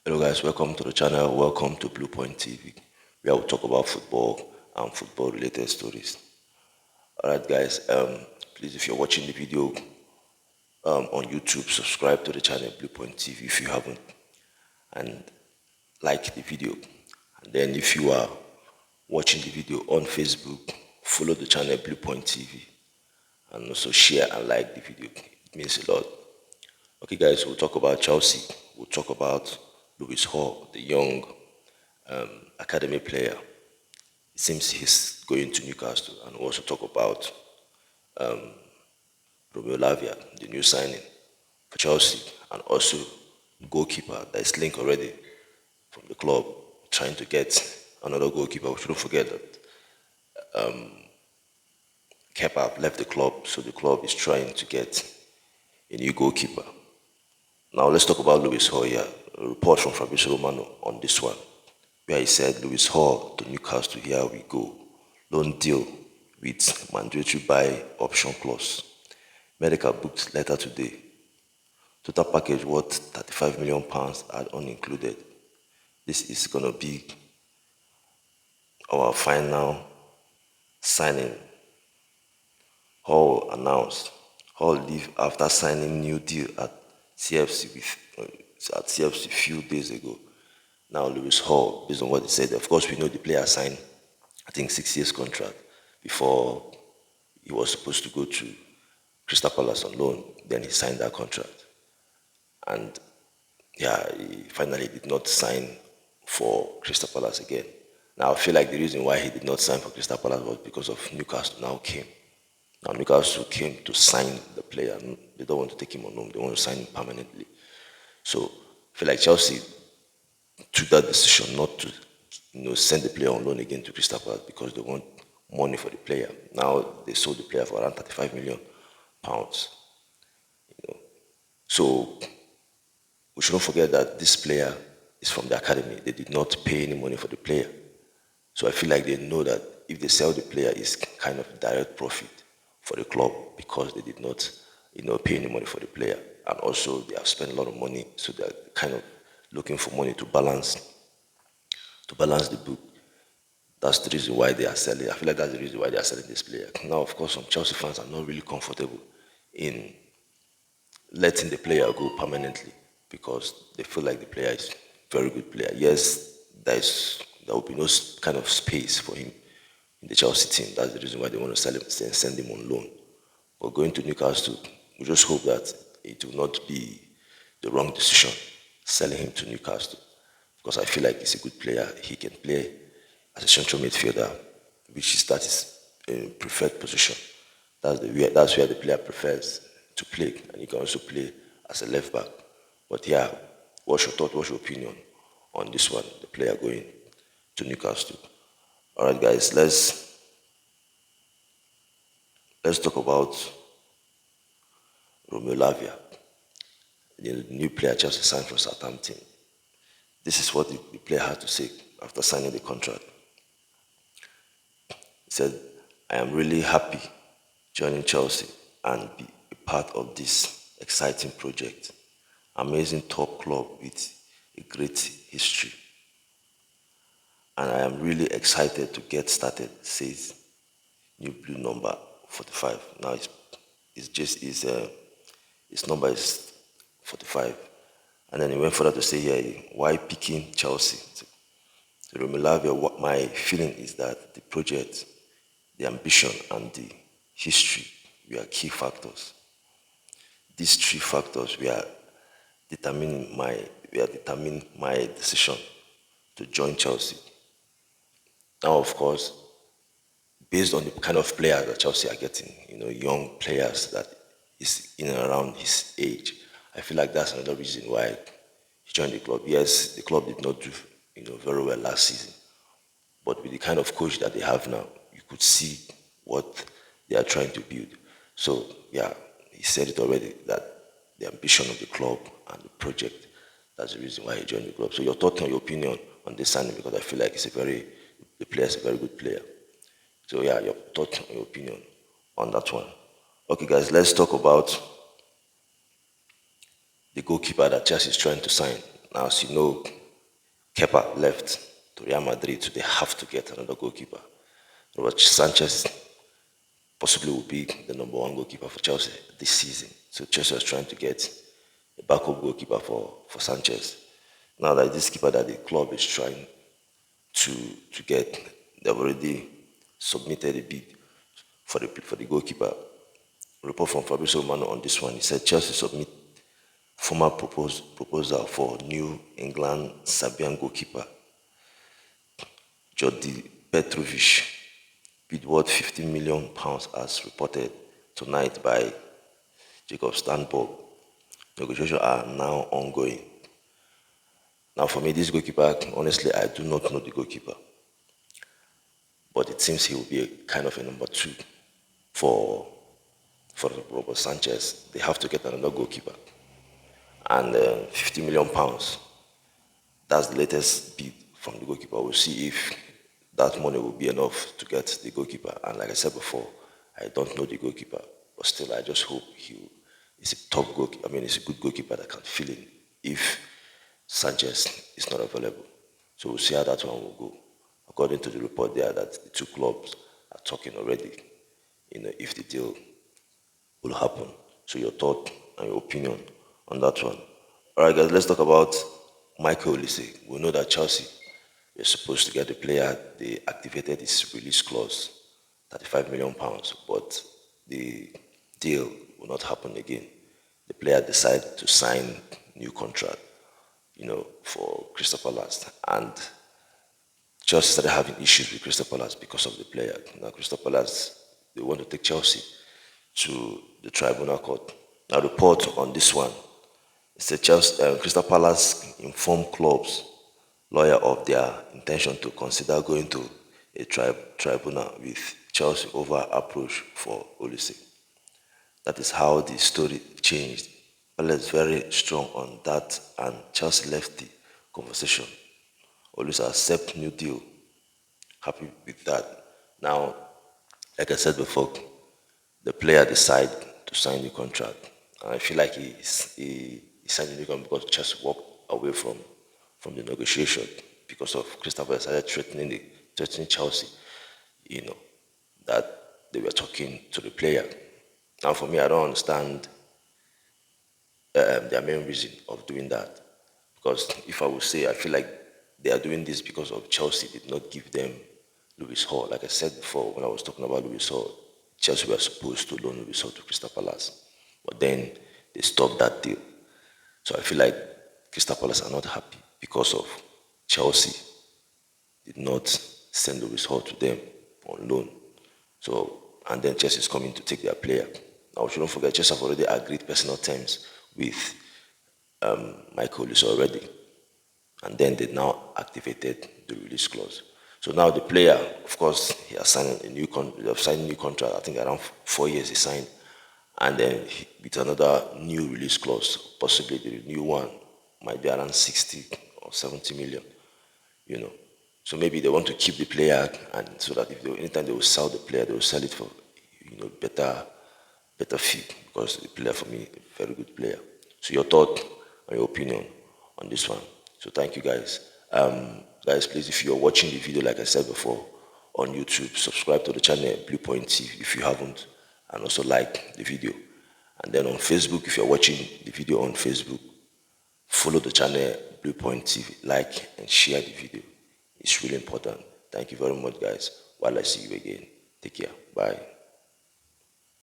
Hello guys, welcome to the channel. Welcome to Blue Point TV, where we talk about football and football related stories. Alright guys, please if you're watching the video on YouTube, subscribe to the channel Blue Point TV if you haven't, and like the video. And then if you are watching the video on Facebook, follow the channel Blue Point TV and also share and like the video. It means a lot. Okay guys, we'll talk about Chelsea. We'll talk about Lewis Hall, the young academy player. It seems he's going to Newcastle, and we'll also talk about Romeo Lavia, the new signing for Chelsea, and also goalkeeper that is linked already from the club, trying to get another goalkeeper. We shouldn't forget that Kepa left the club, so the club is trying to get a new goalkeeper. Now let's talk about Lewis Hall here. A report from Fabrizio Romano on this one, where he said Lewis Hall to Newcastle, here we go. Loan deal with mandatory buy option clause. Medical booked later today. Total package worth £35 million add-on included. This is gonna be our final signing. Hall announced. Hall leave after signing new deal at CFC a few days ago. Now Lewis Hall, based on what he said, of course we know the player signed, I think 6 years contract before he was supposed to go to Crystal Palace on loan. Then he signed that contract, and yeah, he finally did not sign for Crystal Palace again. Now I feel like the reason why he did not sign for Crystal Palace was because of Newcastle now came. Now Newcastle came to sign the player. They don't want to take him on loan. They want to sign him permanently. So I feel like Chelsea took that decision not to, send the player on loan again to Crystal Palace because they want money for the player. Now they sold the player for around £35 million. So we shouldn't forget that this player is from the academy. They did not pay any money for the player. So I feel like they know that if they sell the player, it's kind of direct profit for the club because they did not, pay any money for the player. And also they have spent a lot of money, so they're kind of looking for money to balance the book. That's the reason why they are selling. I feel like that's the reason why they are selling this player. Now, of course, some Chelsea fans are not really comfortable in letting the player go permanently because they feel like the player is a very good player. Yes, there will be no kind of space for him in the Chelsea team. That's the reason why they want to sell him and send him on loan. But going to Newcastle, we just hope that it will not be the wrong decision selling him to Newcastle, because I feel like he's a good player. He can play as a central midfielder, which is a preferred position. That's where the player prefers to play, and he can also play as a left back. But yeah, what's your thought? What's your opinion on this one? The player going to Newcastle. All right, guys, let's talk about Romeo Lavia, the new player Chelsea signed from Southampton. This is what the player had to say after signing the contract. He said, I am really happy joining Chelsea and be a part of this exciting project. Amazing top club with a great history. And I am really excited to get started, says new blue number 45. Now his number is 45. And then he went further to say here, why picking Chelsea? So Romeo Lavia, what my feeling is that the project, the ambition, and the history were key factors. These three factors were determining my decision to join Chelsea. Now, of course, based on the kind of players that Chelsea are getting, young players that is in and around his age, I feel like that's another reason why he joined the club. Yes, the club did not do, very well last season, but with the kind of coach that they have now, you could see what they are trying to build. So yeah, he said it already that the ambition of the club and the project, that's the reason why he joined the club. So your thought and your opinion on this signing, because I feel like the player is a very good player. So yeah, your thought and your opinion on that one. Okay guys, let's talk about the goalkeeper that Chelsea is trying to sign. Now, as you know, Kepa left to Real Madrid, so they have to get another goalkeeper. Robert Sanchez possibly will be the number one goalkeeper for Chelsea this season. So Chelsea is trying to get a backup goalkeeper for Sanchez. Now that this keeper that the club is trying to to get, they've already submitted a bid for the goalkeeper. Report from Fabrizio Romano on this one. He said Chelsea submit former proposal for New England Serbian goalkeeper Jordi Petrovic, bid worth £50 million as reported tonight by Jacob Stanborg. Negotiations are now ongoing. Now for me, this goalkeeper, honestly, I do not know the goalkeeper. But it seems he will be a kind of a number two for Robert Sanchez. They have to get another goalkeeper. And £50 million, that's the latest bid from the goalkeeper. We'll see if that money will be enough to get the goalkeeper. And like I said before, I don't know the goalkeeper, but still I just hope he's a top goalkeeper. I mean, he's a good goalkeeper that can fill in if Sanchez is not available. So we'll see how that one will go. According to the report there, that the two clubs are talking already, if the deal will happen. So your thought and your opinion on that one. All right, guys, let's talk about Michael Olise. We know that Chelsea is supposed to get the player. They activated his release clause, £35 million, but the deal will not happen again. The player decided to sign new contract, for Crystal Palace, and Chelsea started having issues with Crystal Palace because of the player. Now Crystal Palace, they want to take Chelsea to the tribunal court. Now report on this one. It said Crystal Palace informed club's lawyer of their intention to consider going to a tribunal with Chelsea over approach for Olise. That is how the story changed. Palace is very strong on that, and Chelsea left the conversation. Olise accept new deal. Happy with that. Now, like I said before, the player decided to sign the contract. And I feel like he signed the contract because Chelsea walked away from the negotiation because of Crystal Palace started threatening Chelsea, that they were talking to the player. Now, for me, I don't understand their main reason of doing that. Because if I would say, I feel like they are doing this because of Chelsea did not give them Lewis Hall. Like I said before, when I was talking about Lewis Hall, Chelsea were supposed to loan Lewis Hall to Crystal Palace. But then they stopped that deal. So I feel like Crystal Palace are not happy because of Chelsea did not send Lewis Hall to them on loan. So, and then Chelsea is coming to take their player. Now, we shouldn't forget, Chelsea have already agreed personal terms with Michael Olise already. And then they now activated the release clause. So now the player, of course, he has signed a new contract. I think around 4 years he signed, and then with another new release clause, possibly the new one might be around 60 or 70 million. So maybe they want to keep the player, and so that anytime they will sell the player, they will sell it for better fee, because the player, for me, a very good player. So your thought and your opinion on this one. So thank you, guys. Guys, please, if you're watching the video, like I said before, on YouTube, subscribe to the channel Blue Point TV if you haven't, and also like the video. And then on Facebook, if you're watching the video on Facebook, follow the channel Blue Point TV, like and share the video. It's really important. Thank you very much, guys. While I see you again, take care. Bye.